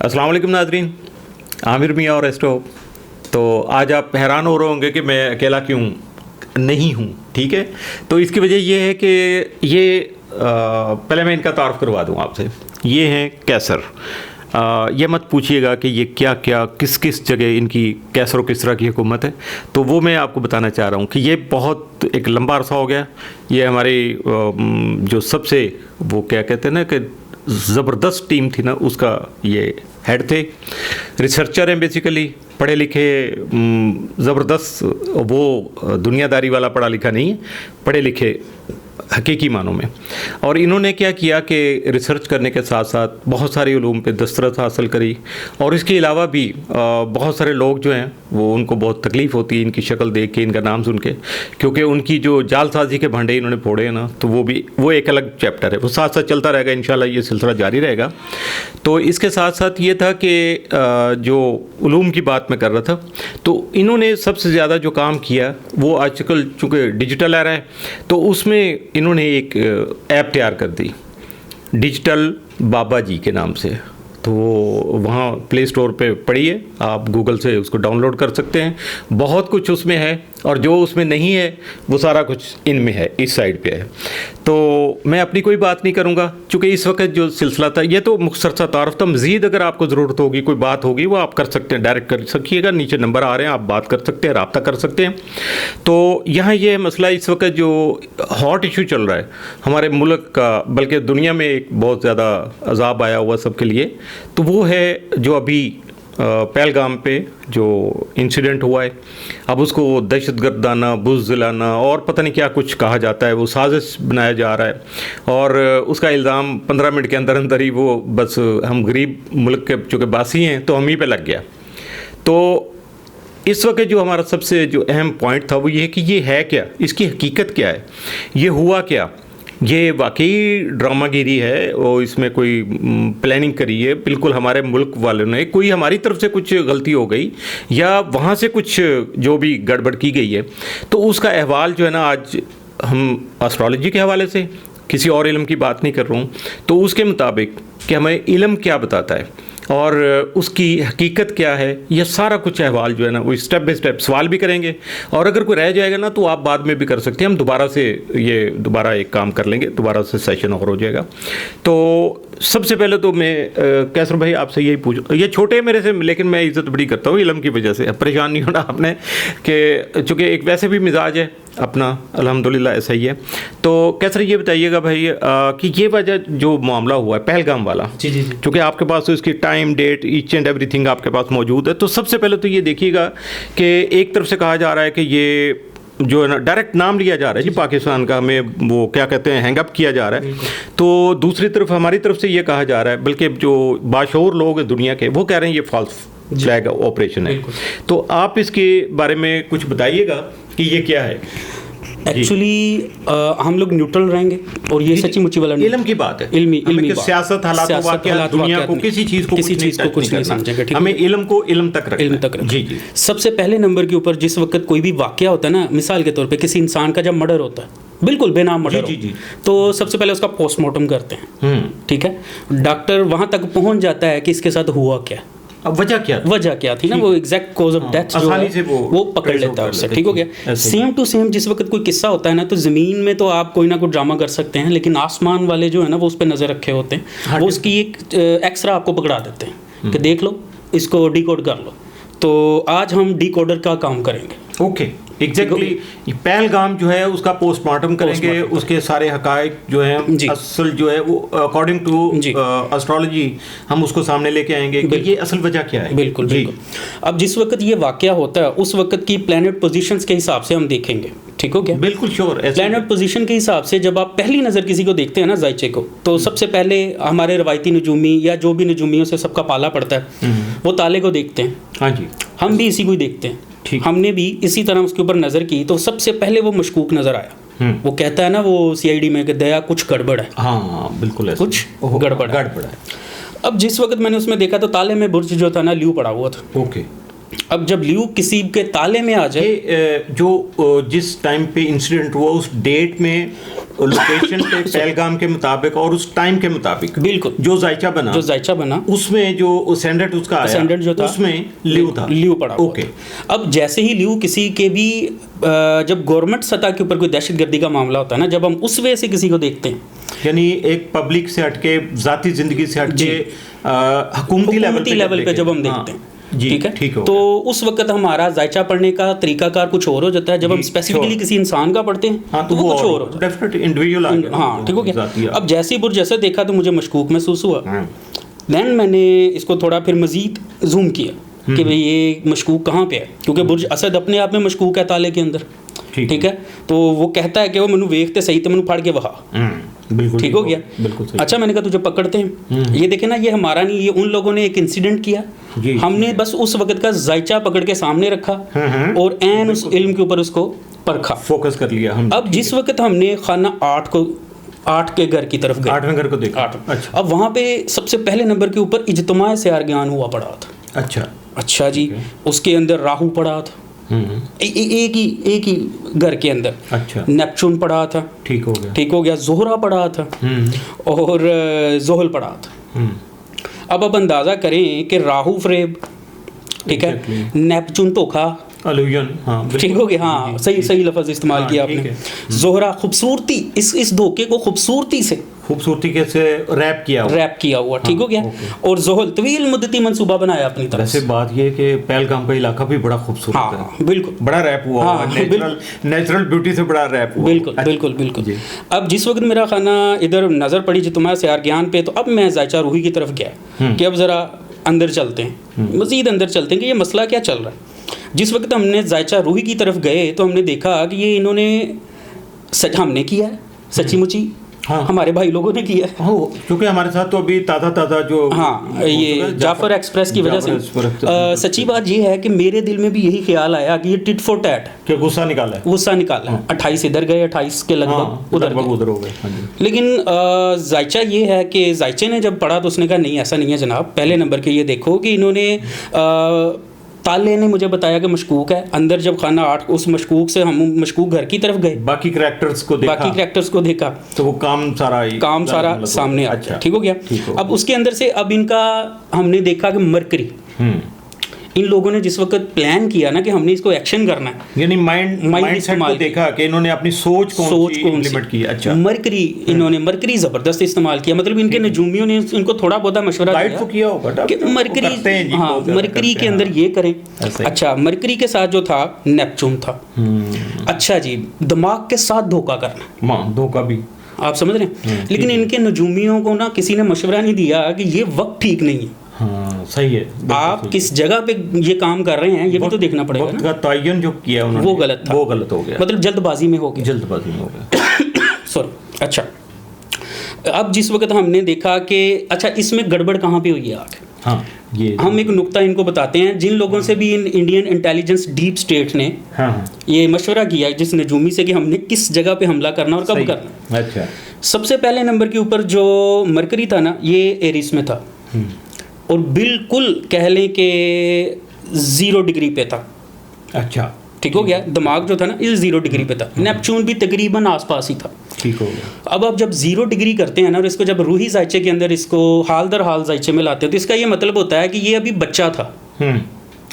अस्सलाम वालेकुम नाज़रीन, आमिर मियाँ और एस्ट्रो। तो आज आप हैरान हो रहे होंगे कि मैं अकेला क्यों नहीं हूँ, ठीक है। तो इसकी वजह ये है कि ये पहले मैं इनका तारुफ करवा दूँ आपसे। ये हैं कैसर। ये मत पूछिएगा कि ये क्या क्या किस किस जगह इनकी कैसर और किस तरह की हुकूमत है, तो वो मैं आपको बताना चाह रहा हूँ कि ये बहुत एक लंबा अरसा हो गया। ये हमारी जो सबसे वो क्या कहते हैं ना कि ज़बरदस्त टीम थी ना, उसका ये हेड थे। रिसर्चर हैं बेसिकली, पढ़े लिखे, ज़बरदस्त, वो दुनियादारी वाला पढ़ा लिखा नहीं है, पढ़े लिखे हकीकी मानों में। और इन्होंने क्या किया कि रिसर्च करने के साथ साथ बहुत सारी उलूम पे दस्तरस हासिल करी। और इसके अलावा भी बहुत सारे लोग जो हैं वो उनको बहुत तकलीफ़ होती है इनकी शक्ल देख के, इनका नाम सुन के, क्योंकि उनकी जो जालसाजी के भांडे इन्होंने फोड़े हैं ना, तो वो एक अलग चैप्टर है, वो साथ साथ चलता रहेगा इंशाल्लाह, ये सिलसिला जारी रहेगा। तो इसके साथ साथ ये था कि जो उलूम की बात मैं कर रहा था, तो इन्होंने सबसे ज़्यादा जो काम किया वो आजकल चूँकि डिजिटल एरा है, तो उसमें इन्होंने एक ऐप तैयार कर दी डिजिटल बाबा जी के नाम से। तो वहाँ प्ले स्टोर पे पढ़िए, आप गूगल से उसको डाउनलोड कर सकते हैं। बहुत कुछ उसमें है और जो उसमें नहीं है वो सारा कुछ इनमें है, इस साइड पे है। तो मैं अपनी कोई बात नहीं करूँगा, चूँकि इस वक्त जो सिलसिला था ये तो मुख्तसर सा तारुफ था। मज़ीद अगर आपको ज़रूरत होगी, कोई बात होगी, वो आप कर सकते हैं, डायरेक्ट कर सकिएगा, नीचे नंबर आ रहे हैं, आप बात कर सकते हैं, रब्ता कर सकते हैं। तो यहाँ ये मसला इस वक्त जो हॉट इशू चल रहा है हमारे मुल्क का, बल्कि दुनिया में एक बहुत ज़्यादा अजाब आया हुआ सबके लिए, तो वो है जो अभी पहलगाम पे जो इंसिडेंट हुआ है। अब उसको दहशतगर्दाना, बुज़दिलाना और पता नहीं क्या कुछ कहा जाता है, वो साजिश बनाया जा रहा है। और उसका इल्ज़ाम 15 मिनट के अंदर अंदर ही वो बस हम गरीब मुल्क के चूँकि बासी हैं तो हम ही पे लग गया। तो इस वक्त जो हमारा सबसे जो अहम पॉइंट था वो ये है कि ये है क्या, इसकी हकीकत क्या है, ये हुआ क्या। ये वाकई ड्रामागिरी है और इसमें कोई प्लानिंग करी है बिल्कुल हमारे मुल्क वालों ने, कोई हमारी तरफ से कुछ गलती हो गई या वहाँ से कुछ जो भी गड़बड़ की गई है। तो उसका अहवाल जो है ना, आज हम एस्ट्रोलॉजी के हवाले से, किसी और इल्म की बात नहीं कर रहा हूँ, तो उसके मुताबिक कि हमें इल्म क्या बताता है और उसकी हकीकत क्या है, यह सारा कुछ अहवाल जो है ना वो स्टेप बाय स्टेप सवाल भी करेंगे। और अगर कोई रह जाएगा ना तो आप बाद में भी कर सकते हैं, हम दोबारा एक काम कर लेंगे, दोबारा से सेशन और हो जाएगा। तो सबसे पहले तो मैं कैसर भाई आपसे यही पूछूं, ये छोटे मेरे से लेकिन मैं इज़्ज़त बड़ी करता हूँ इल्म की वजह से, परेशान नहीं होना आपने, कि चूँकि एक वैसे भी मिजाज है अपना अल्हम्दुलिल्लाह ऐसा ही है। तो कैसर ये बताइएगा भाई कि ये वजह जो मामला हुआ है पहलगाम वाला, जी जी, क्योंकि आपके पास तो इसकी time date each and everything आपके पास मौजूद है। तो सबसे पहले तो ये देखिएगा कि एक तरफ से कहा जा रहा है कि ये जो है ना डायरेक्ट नाम लिया जा रहा है जी पाकिस्तान का, हमें वो क्या कहते हैं हैंगअप किया जा रहा है। तो दूसरी तरफ हमारी तरफ से ये कहा जा रहा है, बल्कि जो बाशऊर लोग हैं दुनिया के वो कह रहे हैं ये फॉल्स फ्लैग ऑपरेशन है। तो आप इसके बारे में कुछ बताइएगा कि ये क्या है। एक्चुअली हम लोग न्यूट्रल रहेंगे और ये सच्ची मुच्ची वाला इल्म की बात है, इल्मी सियासत, हालात, दुनिया को किसी चीज़ को कुछ नहीं समझेंगे, हमें इल्म को इल्म तक रखना। जी जी। सबसे पहले नंबर के ऊपर जिस वक्त कोई भी वाकया होता है ना, मिसाल के तौर पे किसी इंसान का जब मर्डर होता है, बिल्कुल बेनाम मर्डर हो, तो सबसे पहले उसका पोस्टमार्टम करते हैं, ठीक है। डॉक्टर वहाँ तक पहुँच जाता है कि इसके साथ हुआ क्या, अब वजह क्या थी ना, वो एग्जैक्ट कॉज ऑफ डेथ जो है वो पकड़ लेता है उससे, ठीक हो गया। सेम टू सेम जिस वक्त कोई किस्सा होता है ना, तो ज़मीन में तो आप कोई ना कोई ड्रामा कर सकते हैं, लेकिन आसमान वाले जो है ना वो उस पर नज़र रखे होते हैं, वो उसकी एक एक्सरा आपको पकड़ा देते हैं कि देख लो, इसको डिकोड कर लो। तो आज हम डिकोडर का काम करेंगे। Okay, exactly. पहलगाम जो है उसका पोस्टमार्टम करेंगे, उसके सारे हकायक जो है असल जो है वो अकॉर्डिंग टू एस्ट्रोलॉजी हम उसको सामने लेके आएंगे कि ये असल वजह क्या है। बिल्कुल बिल्कुल। अब जिस वक्त ये वाकया होता है उस वक्त की प्लैनेट पोजीशंस के हिसाब से हम देखेंगे, ठीक हो गया। बिल्कुल श्योर। प्लैनेट पोजीशन के हिसाब से जब आप पहली नज़र किसी को देखते हैं ना, जायचे को, तो सबसे पहले हमारे रवायती नजूमी या जो भी नजूमियों से सबका पाला पड़ता है वो ताले को देखते हैं। हाँ जी, हम भी इसी को ही देखते हैं। हमने भी इसी तरह उसके ऊपर नज़र की, तो सबसे पहले वो मशकूक नज़र आया। वो कहता है ना वो CID में कि दया कुछ गड़बड़ है। हाँ बिल्कुल ऐसा, कुछ गड़बड़ है। अब जिस वक्त मैंने उसमें देखा तो ताले में बुर्ज जो था ना, ल्यू पड़ा हुआ था। ओके। अब जब ल्यू किसी के ताले में आ जाए, जो जिस टाइम पे इंसिडेंट हुआ उस डेट में लोकेशन पे पहलगाम के मुताबिक और उस टाइम के मुताबिक बिल्कुल जो जायचा बना उसमें जो सेंडेंट उसका आया, सेंडेंट जो था उसमें ल्यू था, ल्यू पड़ा। ओके। अब जैसे ही ल्यू किसी के भी जब गवर्नमेंट सतह के ऊपर कोई दहशतगर्दी का मामला होता है ना, जब हम उस वे से किसी को देखते हैं, यानी एक पब्लिक से हटके, जाती जिंदगी से हटके हुकूमती लेवल पे जब हम देखते हैं, ठीक है, तो उस वक्त हमारा जायचा पढ़ने का तरीकाकार कुछ और हो जाता है। जब हम स्पेसिफिकली किसी इंसान का पढ़ते हैं तो वो कुछ और हो जाता है, डेफिनेट इंडिविजुअल। हाँ, ठीक हो गया। अब जैसे बुर जैसे देखा तो मुझे मशकूक महसूस हुआ, देन मैंने इसको थोड़ा फिर मजीद जूम किया कि भाई ये मशकूक कहाँ पे है, क्योंकि बुर्ज असद अपने आप में मशकूक है ताले के अंदर, ठीक है। तो वो कहता है कि वो मैनू वेखते सही तो मैनू फड़ के वहा, ठीक हो गया, बिल्कुल सही। अच्छा, मैंने कहा तुझे पकड़ते हैं। ये देखे ना, ये हमारा नहीं, ये उन लोगों ने एक इंसिडेंट किया, हमने बस उस वक्त का जायचा पकड़ के सामने रखा और एन उस इल्म के ऊपर उसको परखा, फोकस कर लिया हम। अब जिस वक्त हमने खाना 8 के घर की तरफ गए, 8वें घर को देखा, अच्छा। अब वहाँ पे सबसे पहले नंबर के ऊपर इज्तिमा सियार ज्ञान हुआ पड़ा था। अच्छा जी, उसके अंदर राहु पड़ा था, एक ही घर के अंदर। अच्छा। नेपचून पड़ा था, ठीक हो गया, जोहरा पड़ा था और जोहल पड़ा था। अब आप अंदाजा करें कि राहु फ्रेब, ठीक है, नेपचून धोखा, ठीक हो गया, हाँ सही लफ्ज इस्तेमाल किया आपने। जोहरा खूबसूरती, इस धोखे को खूबसूरती से रैप किया हुआ, ठीक हो गया। और जोहल तवील मुद्दती मंसूबा बनाया अपनी तरफ से। बात ये कि पहलगाम का इलाका भी बड़ा खूबसूरत है, बिल्कुल, बड़ा रैप हुआ, नेचुरल ब्यूटी से बड़ा रैप हुआ, बिल्कुल। अब जिस वक्त मेरा खाना इधर नजर पड़ी जितुमा सियार ज्ञान पे, तो अब मैं जायचा रूही की तरफ गया कि अब जरा अंदर चलते हैं, मजीद अंदर चलते हैं कि ये मसला क्या चल रहा है। जिस वक्त हमने जायचा रूही की तरफ गए तो हमने देखा कि ये इन्होंने हमने किया है, सच्ची मुची हमारे भाई लोगों ने किया है, क्योंकि हमारे साथ तो अभी ताज़ा जो ये जाफर एक्सप्रेस की वजह से। सच्ची बात ये है कि मेरे दिल में भी यही ख्याल आया कि ये टिट फॉर टैट, क्या गुस्सा निकाला है। 28 इधर गए, 28 के लगभग उधर हो गए। लेकिन जायचा ये है कि जायचे ने जब पढ़ा तो उसने कहा नहीं, ऐसा नहीं है जनाब। पहले नंबर के ये देखो कि इन्होंने ताले ने मुझे बताया कि मशकूक है अंदर। जब खाना 8 उस मशकूक से हम मशकूक घर की तरफ गए, बाकी कैरेक्टर्स को देखा तो वो काम सारा सामने आ गया, ठीक हो गया। अब उसके अंदर से अब इनका हमने देखा कि मरकरी, इन लोगों ने जिस वक्त प्लान किया ना कि हमने इसको एक्शन करना है, यानी माइंड सेट को देखा कि इन्होंने अपनी सोच को इंप्लीमेंट की। अच्छा, इन्होंने मरकरी जबरदस्त इस्तेमाल किया, मतलब इनके नजूमियों ने इनको थोड़ा बहुत मशवरा किया होगा कि मरकरी के अंदर ये करें। अच्छा, मरकरी के साथ जो था नेपचून था। अच्छा जी, दिमाग के साथ धोखा करना, धोखा भी आप समझ रहे हैं। लेकिन इनके नजूमियों को ना किसी ने मशवरा नहीं दिया कि ये वक्त ठीक नहीं है। सही है, आप किस जगह पे ये काम कर रहे हैं ये भी तो देखना पड़ेगा ना। तयन जो किया उन्होंने वो गलत हो गया, मतलब जल्दबाजी में हो गया। सॉरी। अच्छा, अब जिस वक्त हमने देखा कि अच्छा इसमें गड़बड़ कहाँ पे हुई है आगे, ये हम एक नुक्ता इनको बताते हैं। जिन लोगों से भी in Indian intelligence deep state ने ये मशवरा किया जिस नजूमी से कि हमने किस जगह पे हमला करना और कब करना। अच्छा, सबसे पहले नंबर के ऊपर जो मरकरी था ना, ये एरिस में था और बिल्कुल कह लें कि 0 डिग्री पे था। अच्छा, ठीक हो गया। दिमाग जो था ना ये 0 डिग्री पे था। नेपचून भी तकरीबन आसपास ही था, ठीक हो गया। अब आप जब 0 डिग्री करते हैं ना और इसको जब रूही जायचे के अंदर इसको हाल दर हाल जायचे में लाते हैं तो इसका ये मतलब होता है कि ये अभी बच्चा था।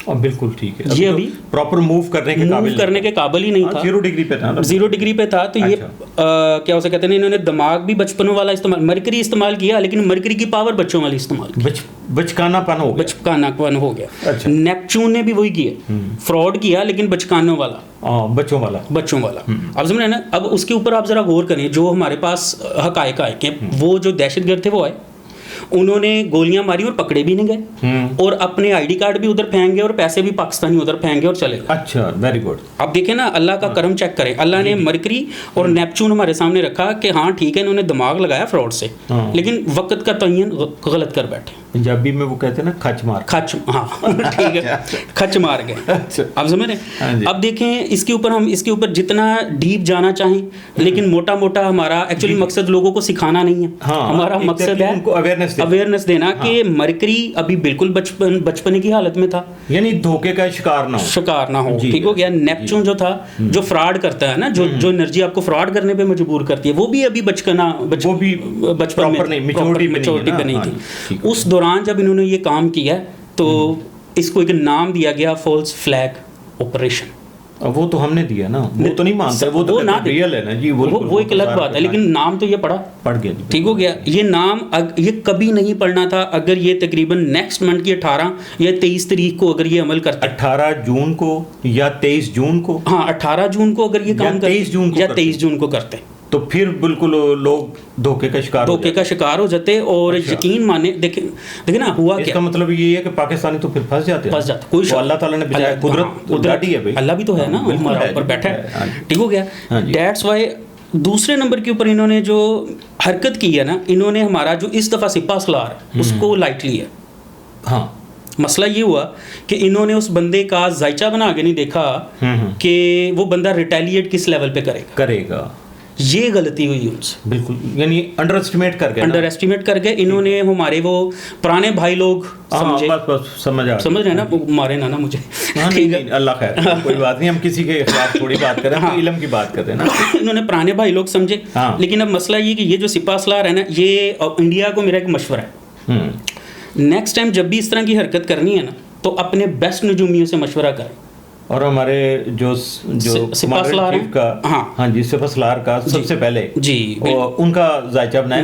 और बिल्कुल ठीक है, ये अभी प्रॉपर मूव करने के काबिल ही नहीं था। 0 डिग्री पे था, 0 डिग्री पे था। तो ये क्या उसे कहते हैं, इन्होंने दिमाग भी बचपनों वाला इस्तेमाल, मरकरी इस्तेमाल किया, लेकिन मरकरी की पावर बच्चों वाली इस्तेमाल की, बचकानापन हो गया। अच्छा। नेपचून ने भी वही किया, फ्रॉड किया लेकिन बचकानों वाला, बच्चों वाला। अब समझ रहे ना। अब उसके ऊपर आप जरा गौर करें, जो हमारे पास हकायक आए कि वो जो दहशतगर्द थे वो आए, उन्होंने गोलियां मारी और पकड़े भी नहीं गए और अपने आईडी कार्ड भी उधर फेंक गए और पैसे भी पाकिस्तानी उधर फेंक गए और चले गए। अच्छा, वेरी गुड। अब देखें ना, अल्लाह का करम चेक करें। अल्लाह ने मरकरी और नेपचून हमारे सामने रखा कि हाँ ठीक है, इन्होंने दिमाग लगाया फ्रॉड से, लेकिन वक्त का तयन गलत कर बैठे। पंजाबी में वो कहते हैं ना खच मार, खच, हाँ ठीक है, खच मार गए। आप समझ रहे हैं। अब देखें इसके ऊपर, हम इसके ऊपर जितना डीप जाना चाहें, लेकिन मोटा मोटा हमारा एक्चुअली मकसद लोगों को सिखाना नहीं है, हमारा मकसद है अवेयरनेस देना कि मरकरी अभी बिल्कुल बचपने की हालत में था, यानी धोखे का शिकार ना हो। ठीक हो गया। नेपच्यून जो था, जो फ्रॉड करता है ना, जो एनर्जी आपको फ्रॉड करने पे मजबूर करती है, वो भी अभी बचपन में मैच्योरिटी पे नहीं थी। उस दौरान जब इन्होंने ये काम किया तो इसको एक नाम दिया गया फॉल्स फ्लैग ऑपरेशन। वो तो हमने दिया ना, वो तो नहीं मानते, वो तो ना रियल है ना जी, वो एक अलग बात है, लेकिन नाम तो ये पड़ गया। ठीक हो गया। ये नाम ये कभी नहीं पढ़ना था अगर ये तकरीबन नेक्स्ट मंथ की 18 या 23 तारीख को अगर ये अमल करते, 18 जून को या 23 जून को, हाँ 18 जून को अगर ये काम करते, 23 जून को करते, तो फिर बिल्कुल लोग धोखे का शिकार हो जाते। और यकीन माने, देखे ना हुआ क्या, इसका मतलब ये है कि पाकिस्तानी तो फिर फंस जाते हैं। कोई अल्लाह ताला ने बचाया, कुदरत है भाई, अल्लाह भी तो है ना, हमारे ऊपर बैठा है। ठीक हो गया। दैट्स व्हाई दूसरे नंबर के ऊपर इन्होंने जो हरकत की है ना, इन्होंने हमारा जो इस दफ़ा सिपा सलार उसको लाइटली है। हाँ, मसला ये हुआ कि इन्होंने उस बंदे का जायचा बना के नहीं देखा कि वो बंदा रिटेलिएट किस लेवल पे करेगा। ये गलती हुई उनसे, बिल्कुल, यानी अंडर एस्टिमेट करके इन्होंने हमारे वो पुराने भाई लोग समझे, समझ रहे हैं ना, मारे ना मुझे, ठीक है, अल्लाह खैर, कोई बात नहीं, हम किसी के खिलाफ थोड़ी बात कर रहे हैं, इल्म की बात कर रहे हैं ना। इन्होंने पुराने भाई लोग समझे। लेकिन अब मसला ये कि ये जो सिपा सलार है ना, ये इंडिया को मेरा एक मशवरा है, नेक्स्ट टाइम जब भी इस तरह की हरकत करनी है ना, तो अपने बेस्ट नजूमियों से मशवरा करें। और हमारे जो सिपा सलार का सबसे पहले जी उनका जायचा बनाएं,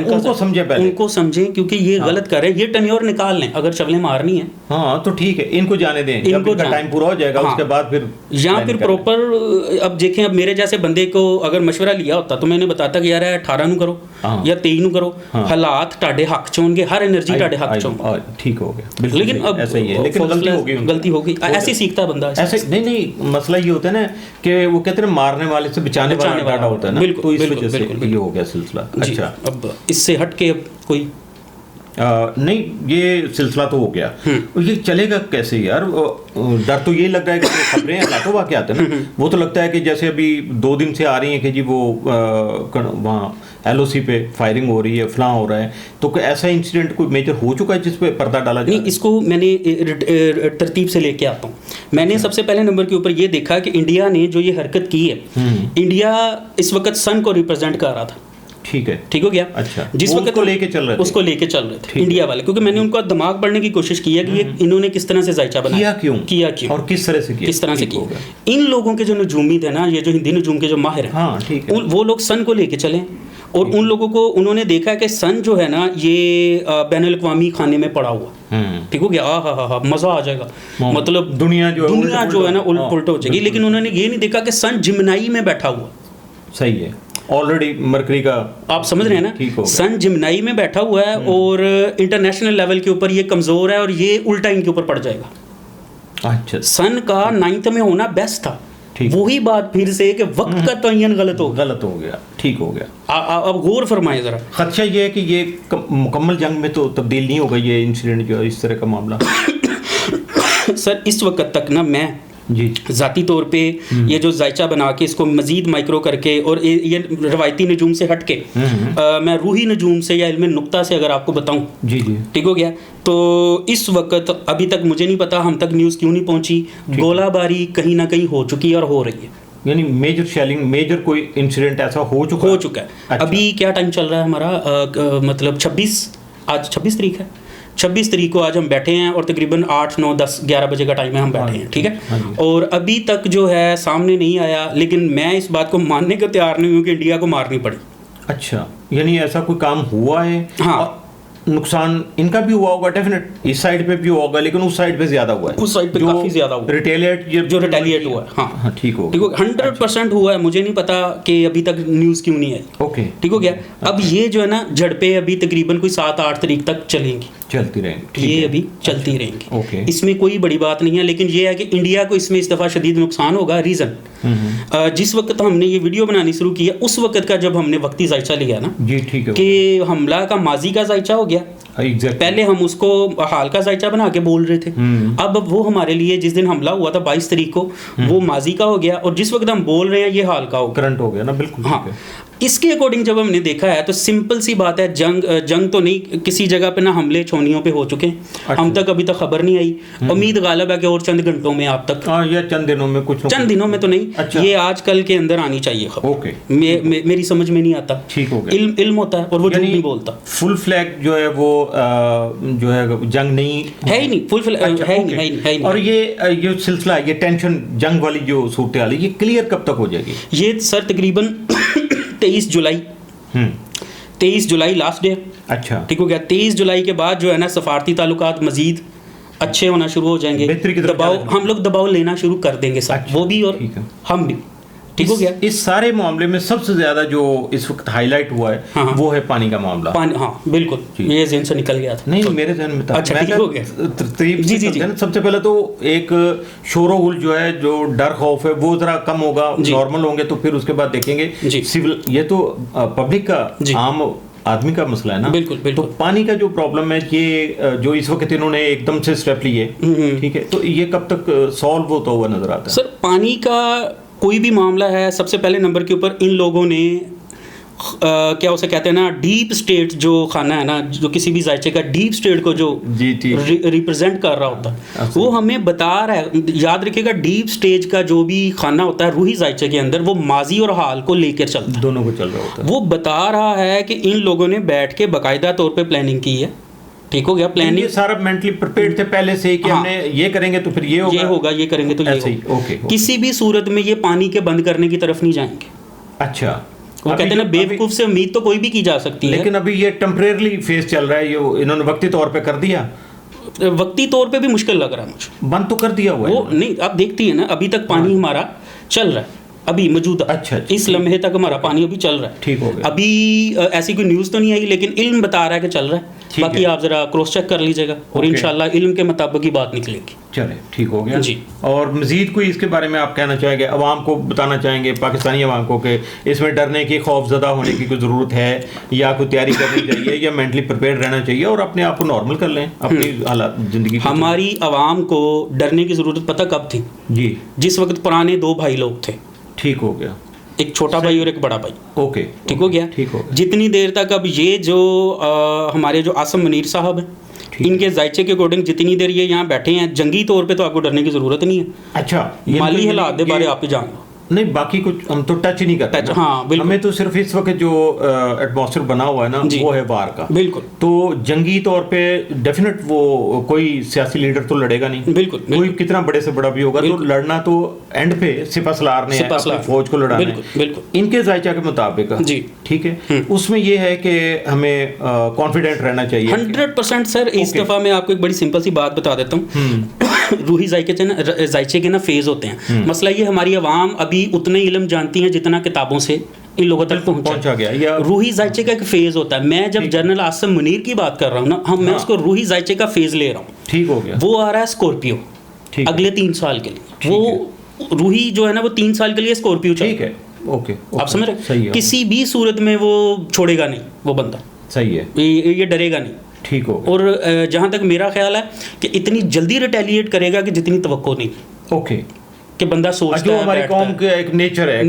उनको समझें, क्योंकि ये गलत कर रहे हैं। ये टन्योर निकाल लें, अगर चवलें मारनी है हाँ तो ठीक है, इनको जाने दें, इनको टाइम पूरा हो जाएगा, उसके बाद फिर प्रॉपर। अब देखें, अब मेरे जैसे बंदे को अगर मशवरा लिया होता तो मैंने बताता कि यार 18 ਨੂੰ करो या 23 ਨੂੰ करो, हालात ਤੁਹਾਡੇ हक ਚ होंगे, हर एनर्जी ਤੁਹਾਡੇ हक ਚ होंगे, ठीक हो गया। लेकिन अब ऐसा ही है, लेकिन गलती हो गई, ऐसे सीखता है बंदा। ऐसे नहीं, मसला ये होता है ना कि वो कहते हैं मारने वाले से बचाने वाला डाटा होता है ना, तो इस वजह से ये हो गया सिलसिला। अच्छा, अब इससे हट के अब कोई नहीं, ये सिलसिला तो हो गया, ये चलेगा कैसे यार? डर तो ये लग रहा है कि खबरें अलाटो वाक़ आते हैं ना, वो तो लगता है कि जैसे अभी 2 दिन से आ रही हैं कि जी वो वहाँ LOC पे फायरिंग हो रही है, फलां हो रहा है, तो कोई ऐसा इंसिडेंट कोई मेजर हो चुका है जिस पे पर्दा डाला जाए? नहीं, इसको मैंने तरतीब से लेके आता हूँ। मैंने सबसे पहले नंबर के ऊपर ये देखा कि इंडिया ने जो ये हरकत की है, इंडिया इस वक्त सन को रिप्रेजेंट कर रहा था। ठीक हो गया। अच्छा, जिस वक्त उसको लेके चल रहे थे इंडिया वाले, क्योंकि मैंने उनका दिमाग पढ़ने की कोशिश की है कि ये इन्होंने किस तरह से जायचा बनाया, किया क्यों और किस तरह से किया। इन लोगों के जो नजूमी थे ना, ये जो हिंदी नजूम के जो माहिर हैं, वो लोग सन को लेके चले, और उन लोगों को उन्होंने देखा कि सन जो है ना, ये बैनुल अक़वामी खाने में पड़ा हुआ। ठीक हो गया। हाँ, मज़ा आ जाएगा, मतलब दुनिया जो है ना उलट पुलट हो जाएगी। लेकिन उन्होंने ये नहीं देखा कि सन जिमनाई में बैठा हुआ। सही है, ऑलरेडी मरकरी का आप समझ रहे हैं ना, सन जिमनाई में बैठा हुआ है, और इंटरनेशनल लेवल के ऊपर ये कमज़ोर है, और ये उल्टा इनके ऊपर पड़ जाएगा। अच्छा, सन का 9th में होना बेस्ट था। वही बात फिर से कि वक्त का तयन गलत हो गया। ठीक हो गया। अब गौर फरमाएं ज़रा। खदशा ये है कि ये मुकम्मल जंग में तो तब्दील नहीं होगा ये इंसिडेंट, जो इस तरह का मामला। सर, इस वक्त तक ना मैं ज़ाती तौर पे ये जो जायचा बना के इसको मज़ीद माइक्रो करके, और ये रवायती नजूम से हट के मैं रूही नजूम से या इल्म नुक्ता से अगर आपको बताऊं, ठीक हो गया, तो इस वक्त अभी तक मुझे नहीं पता हम तक न्यूज़ क्यों नहीं पहुंची, गोलाबारी कहीं ना कहीं हो चुकी है और हो रही है, यानी मेजर शेलिंग, मेजर कोई इंसिडेंट ऐसा हो चुका है। अच्छा। अभी क्या टाइम चल रहा है हमारा, मतलब 26, आज 26 तारीख है, 26 तारीख को आज हम बैठे हैं, और तकरीबन 8, 9, 10, 11 बजे का टाइम है, हम बैठे हैं, ठीक है। और अभी तक जो है सामने नहीं आया, लेकिन मैं इस बात को मानने को तैयार नहीं हूँ कि इंडिया को मारनी पड़ी। अच्छा, यानी ऐसा कोई काम हुआ है? हाँ, नुकसान इनका भी हुआ होगा डेफिनेट, इस साइड पे भी होगा, लेकिन उस साइड पे ज्यादा हुआ है, उस साइड पे काफी ज्यादा हुआ, रिटेलिएट हुआ है। हाँ, ठीक हो, 100% हुआ है। मुझे नहीं पता कि अभी तक न्यूज़ क्यों नहीं आई। ओके, ठीक हो गया। अब ये जो है ना झड़पें अभी तकरीबन कोई 7-8 तारीख तक चलेंगी, चलती रहेंगी, ये अभी चलती रहेंगी। ओके, इसमें कोई बड़ी बात नहीं है, लेकिन ये है कि इंडिया को इसमें इस दफ़ा शदीद नुकसान होगा। रीज़न, जिस वक्त हमने ये वीडियो बनानी शुरू की है, उस वक्त का जब हमने वक्ती जायचा लिया ना, जी ठीक है, कि हमला का माजी का जायचा हो गया, پہلے ہم اس کو حال کا ذائچہ بنا کے بول رہے تھے، اب وہ ہمارے لیے جس دن حملہ ہوا تھا 22 تاریخ کو وہ ماضی کا ہو گیا، اور جس وقت ہم بول رہے ہیں یہ حال کا ہو کرنٹ ہو گیا نا. بالکل. ہاں اس کے اکارڈنگ جب ہم نے دیکھا ہے تو سمپل سی بات ہے، جنگ تو نہیں، کسی جگہ پہ نہ حملے چھونیوں پہ ہو چکے ہیں، ہم تک ابھی تک خبر نہیں آئی، امید غالب ہے کہ اور چند گھنٹوں میں آپ تک، یا چند دنوں میں، چند دنوں میں تو نہیں، یہ آج کل کے اندر آنی چاہیے خبر. میری سمجھ میں نہیں آتا. ٹھیک ہو گیا. علم ہوتا ہے اور وہ جھوٹ نہیں بولتا. فل فلیگ جو ہے وہ جو ہے جنگ نہیں ہے ہی نہیں، فل فلیگ ہے ہی نہیں. اور یہ سلسلہ، یہ ٹینشن جنگ والی جو صورتحال ہے، یہ کلیئر کب تک ہو جائے گی؟ یہ سر تقریباً 23 جولائی لاسٹ ڈے. اچھا ٹھیک ہو گیا. 23 جولائی کے بعد جو ہے نا سفارتی تعلقات مزید اچھے ہونا شروع ہو جائیں گے، ہم لوگ دباؤ لینا شروع کر دیں گے ساتھ، وہ بھی اور ہم بھی. ٹھیک ہو گیا. اس سارے معاملے میں سب سے زیادہ جو اس وقت ہائی لائٹ ہوا ہے وہ ہے پانی کا معاملہ. ہاں بالکل، یہ ذہن سے نکل گیا تھا. نہیں میرے ذہن میں تھا. اچھا ٹھیک ہو گیا. سب سے پہلے تو ایک شور و غل جو ہے، جو ڈر خوف ہے، وہ ذرا کم ہوگا، نارمل ہوں گے، تو پھر اس کے بعد دیکھیں گے سول. یہ تو پبلک کا، عام آدمی کا مسئلہ ہے نا. بالکل. تو پانی کا جو پرابلم ہے، یہ جو اس وقت انہوں نے ایک دم سے اسٹیپ لیے، ٹھیک ہے، تو یہ کب تک سالو ہوتا ہوا نظر آتا ہے؟ سر پانی کا کوئی بھی معاملہ ہے، سب سے پہلے نمبر کے اوپر ان لوگوں نے کیا اسے کہتے ہیں نا، ڈیپ اسٹیٹ جو کھانا ہے نا، جو کسی بھی ذائچے کا ڈیپ اسٹیٹ کو جو ریپرزینٹ کر رہا ہوتا ہے، وہ ہمیں بتا رہا ہے. یاد رکھیے گا ڈیپ اسٹیج کا جو بھی کھانا ہوتا ہے روحی ذائچے کے اندر، وہ ماضی اور حال کو لے کر چلتا ہے، دونوں کو چل رہا ہوتا ہے. وہ بتا رہا ہے کہ ان لوگوں نے بیٹھ کے باقاعدہ طور پہ پلاننگ کی ہے. ٹھیک ہو گیا. پلاننگ یہ سارا مینٹلی پریپیئرڈ تھے پہلے سے کہ ہم نے یہ کریں گے تو پھر یہ ہوگا، یہ کریں گے تو یہ ہوگا. کسی بھی صورت میں یہ پانی کے بند کرنے کی طرف نہیں جائیں گے. اچھا. وہ کہتے ہیں نا بے وقوف سے امید تو کوئی بھی کی جا سکتی ہے، لیکن ابھی یہ ٹیمپریرلی فیز چل رہا ہے، یہ انہوں نے وقتی طور پہ کر دیا. وقتی طور پہ بھی مشکل لگ رہا ہے مجھے. بند تو کر دیا ہوا ہے وہ نہیں، آپ دیکھتی ہیں نا ابھی تک پانی ہمارا چل رہا ہے، ابھی موجودہ اس لمحے تک ہمارا پانی ابھی چل رہا ہے. ٹھیک ہو گیا. ابھی ایسی کوئی نیوز تو نہیں آئی، لیکن علم بتا رہا ہے کہ چل رہا ہے. باقی آپ ذرا کراس چیک کر لیجیے گا اور انشاءاللہ علم کے مطابق ہی بات نکلے گی. چلے ٹھیک ہو گیا. جی. اور مزید کوئی اس کے بارے میں آپ کہنا چاہیں گے، عوام کو بتانا چاہیں گے، پاکستانی عوام کو، کہ اس میں ڈرنے کی، خوف زدہ ہونے کی کوئی ضرورت ہے، یا کوئی تیاری کرنی چاہیے، یا مینٹلی پریپیئرڈ رہنا چاہیے اور اپنے آپ کو نارمل کر لیں اپنی حالات زندگی؟ ہماری عوام کو ڈرنے کی ضرورت پتہ کب تھی؟ جی، جس وقت پرانے 2 بھائی لوگ تھے. ٹھیک ہو گیا. ایک چھوٹا بھائی اور ایک بڑا بھائی. اوکے. ٹھیک ہو گیا. جتنی دیر تک اب یہ جو ہمارے جو عاصم منیر صاحب ہیں، ان کے ذائچے کے اکارڈنگ جتنی دیر یہ یہاں بیٹھے ہیں، جنگی طور پہ تو آپ کو ڈرنے کی ضرورت نہیں ہے. اچھا. مالی حالات دے بارے آپ ہی جان لو. نہیں باقی کچھ ہم تو ٹچ ہی نہیں کرتے. ہاں بالکل. ہمیں تو صرف اس وقت جو ایٹماسفیئر بنا ہوا ہے نا وہ ہے وار کا. بالکل. تو جنگی طور پہ ڈیفینیٹ وہ کوئی سیاسی لیڈر تو لڑے گا نہیں. بالکل. کوئی کتنا بڑے سے بڑا بھی ہوگا تو لڑنا تو اینڈ پہ سپہ سالار نے اپنی فوج کو لڑانا ہے. بالکل. ان کے ذائچہ کے مطابق. جی ٹھیک ہے. اس میں یہ ہے کہ ہمیں کانفیڈنٹ رہنا چاہیے 100%. سر اس دفعہ میں آپ کو ایک بڑی سمپل سی بات بتا دیتا ہوں. روحی ذائچے کے نا فیز ہوتے ہیں. مسئلہ یہ ہماری عوام ابھی اتنے علم جانتی ہیں جتنا کتابوں سے ان لوگوں تک پہنچا گیا. روحی ذائچے کا ایک فیز ہوتا ہے. میں جب جنرل عاصم منیر کی بات کر رہا ہوں نا، میں اس کو روحی ذائچے کا فیز لے رہا ہوں. ٹھیک ہو گیا. وہ آ رہا ہے اسکورپیو اگلے 3 سال کے لیے. وہ روحی جو ہے نا وہ 3 سال کے لیے اسکورپیو. ٹھیک ہے. اوکے. آپ سمجھ رہے ہیں؟ کسی بھی صورت میں وہ چھوڑے گا نہیں وہ بندہ. صحیح ہے. یہ ڈرے گا نہیں. ٹھیک ہو. اور جہاں تک میرا خیال ہے کہ اتنی جلدی ریٹیلیٹ کرے گا کہ جتنی توقع نہیں. اوکے. کہ بندہ سوچتا ہے، ہماری قوم کا ایک نیچر ہے،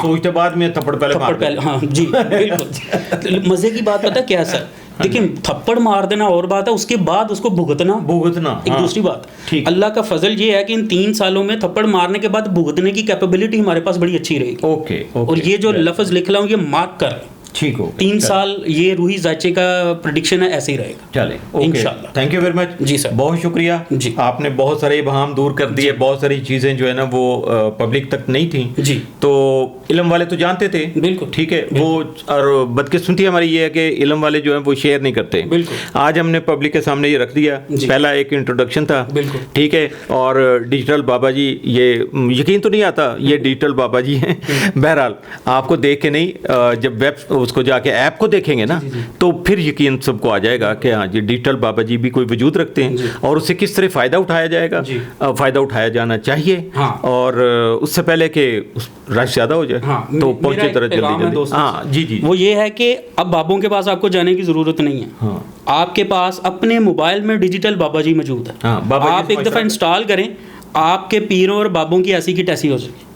سوچتے بعد میں تھپڑ پہلے. ہاں جی بالکل. مزے کی بات پتہ کیا سر، دیکھیں تھپڑ مار دینا اور بات ہے، اس کے بعد اس کو بھگتنا ایک دوسری بات. اللہ کا فضل یہ ہے کہ ان 3 سالوں میں تھپڑ مارنے کے بعد بھگتنے کی کیپیبلٹی ہمارے پاس بڑی اچھی رہے گی. اوکے. اور یہ جو لفظ لکھ رہا ہوں یہ مارک کر رہے. ٹھیک ہو. 3 سال یہ روحی ذائچے کا پریڈکشن ہے، ایسے ہی رہے گا. چلے انشاءاللہ. Thank you very much. جی سر بہت شکریہ. جی آپ نے بہت سارے ابہام دور کر دیے. بہت ساری چیزیں جو ہے نا وہ پبلک تک نہیں تھیں. جی تو علم والے تو جانتے تھے. بالکل ٹھیک ہے. وہ اور بدقسمتی ہماری یہ ہے کہ علم والے جو ہیں وہ شیئر نہیں کرتے. بالکل. آج ہم نے پبلک کے سامنے یہ رکھ دیا. پہلا ایک انٹروڈکشن تھا. بالکل ٹھیک ہے. اور ڈیجیٹل بابا جی، یہ یقین تو نہیں آتا یہ ڈیجیٹل بابا جی ہیں. بہرحال آپ کو دیکھ کے نہیں، جب ویب उसको जाके ऐप को देखेंगे ना, तो फिर यकीन सबको आ जाएगा कि हाँ जी डिजिटल बाबा जी भी कोई वजूद रखते हैं और उससे किस तरह फ़ायदा उठाया जाएगा, फ़ायदा उठाया जाना चाहिए। और उससे पहले कि रश ज़्यादा हो जाए तो पहुँचे तरह जल्दी। हाँ जी, वो ये है कि अब बाबों के पास आपको जाने की ज़रूरत नहीं है। आपके पास अपने मोबाइल में डिजिटल बाबा जी मौजूद है। आप एक दफ़ा इंस्टॉल करें, आपके पीरों और बाबों की ऐसी की तैसी हो सके।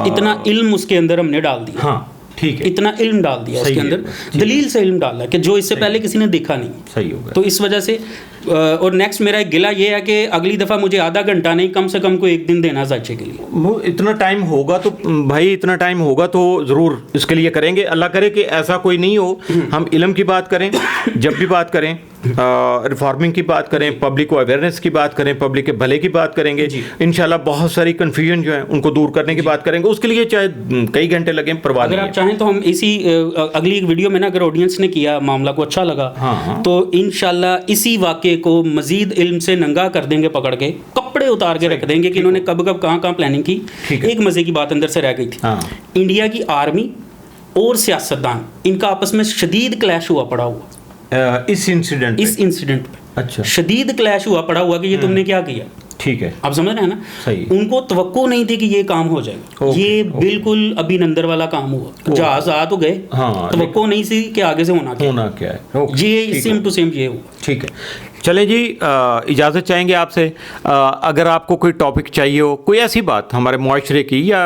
इतना इल्म उसके अंदर हमने डाल दिया। ठीक है, इतना इल्म डाल दिया उसके अंदर, दलील से इल्म डाला कि जो इससे पहले किसी ने देखा नहीं। सही होगा। तो इस वजह से और नेक्स्ट मेरा एक गिला ये है कि अगली दफ़ा मुझे आधा घंटा नहीं, कम से कम कोई एक दिन देना बच्चे के लिए। इतना टाइम होगा तो भाई, इतना टाइम होगा तो ज़रूर इसके लिए करेंगे। अल्लाह करे कि ऐसा कोई नहीं हो। हम इल्म की बात करें, जब भी बात करें, रिफॉर्मिंग की बात करें, पब्लिक को अवेयरनेस की बात करें, पब्लिक के भले की बात करेंगे, इंशाल्लाह बहुत सारी कन्फ्यूजन जो है उनको दूर करने की बात करेंगे। उसके लिए चाहे कई घंटे लगे, परवाह नहीं। अगर आप चाहें तो हम इसी अगली वीडियो में ना, अगर ऑडियंस ने किया, मामला को अच्छा लगा, तो इंशाल्लाह इसी वाक़े को मजीद इल्म से नंगा कर देंगे, पकड़ के कपड़े उतार के रख देंगे कि इन्होंने कब कब कहाँ प्लानिंग की। एक मज़े की बात अंदर से रह गई थी। इंडिया की आर्मी और सियासतदान, इनका आपस में शदीद क्लैश हुआ पड़ा हुआ इस इंसिडेंट पे। अच्छा, शदीद क्लैश हुआ पड़ा हुआ कि ये तुमने क्या किया। ठीक है, आप समझ रहे हैं ना। सही। उनको तवक्को नहीं थी कि ये काम हो जाएगा। ये बिल्कुल अभिनंदन वाला काम हुआ। जहाज आ तो गए, तवक्को नहीं थी कि आगे से होना क्या है। ये सेम टू सेम ये हुआ। ठीक है, चले जी, इजाज़त चाहेंगे आपसे। अगर आपको कोई टॉपिक चाहिए हो, कोई ऐसी बात हमारे मुआशरे की या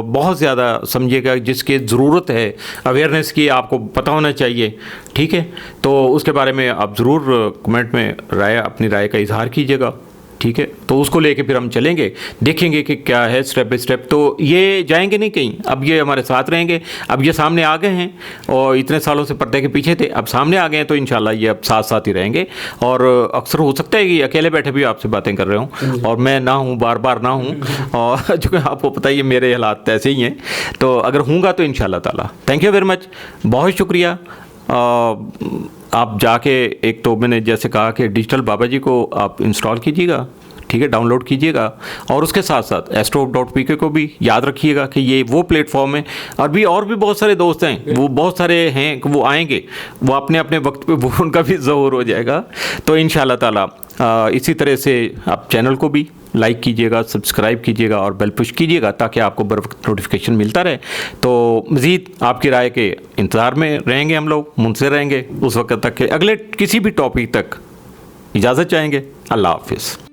बहुत ज़्यादा समझिएगा जिसकी ज़रूरत है, अवेयरनेस की, आपको पता होना चाहिए, ठीक है, तो उसके बारे में आप ज़रूर कमेंट में अपनी राय का इजहार कीजिएगा। ठीक है, तो उसको लेके फिर हम चलेंगे, देखेंगे कि क्या है स्टेप बाय स्टेप। तो ये जाएंगे नहीं कहीं, अब ये हमारे साथ रहेंगे। अब ये सामने आ गए हैं और इतने सालों से पर्दे के पीछे थे, अब सामने आ गए हैं, तो इंशाल्लाह ये अब साथ साथ ही रहेंगे। और अक्सर हो सकता है कि अकेले बैठे भी आपसे बातें कर रहे हूँ और मैं ना हूँ, बार बार ना हूँ, और जो कि आपको पता ही है मेरे हालात ऐसे ही हैं। तो अगर हूँगा तो इंशाल्लाह ताला। थैंक यू वेरी मच, बहुत शुक्रिया। आप जाके, एक तो मैंने जैसे कहा कि डिजिटल बाबा जी को आप इंस्टॉल कीजिएगा, ठीक है, डाउनलोड कीजिएगा, और उसके साथ साथ astro.pk को भी याद रखिएगा कि ये वो प्लेटफॉर्म है। और भी बहुत सारे दोस्त हैं, वो बहुत सारे हैं, वो आएंगे, वो अपने अपने वक्त पे वो उनका भी ज़हूर हो जाएगा। तो इंशाल्लाह ताला इसी तरह से आप चैनल को भी लाइक कीजिएगा, सब्सक्राइब कीजिएगा और बेल पुश कीजिएगा ताकि आपको बर वक्त नोटिफिकेशन मिलता रहे। तो मज़ीद आपकी राय के इंतज़ार में रहेंगे, हम लोग मुंतज़िर रहेंगे उस वक्त तक के अगले किसी भी टॉपिक तक। इजाज़त चाहेंगे। अल्लाह हाफिज़।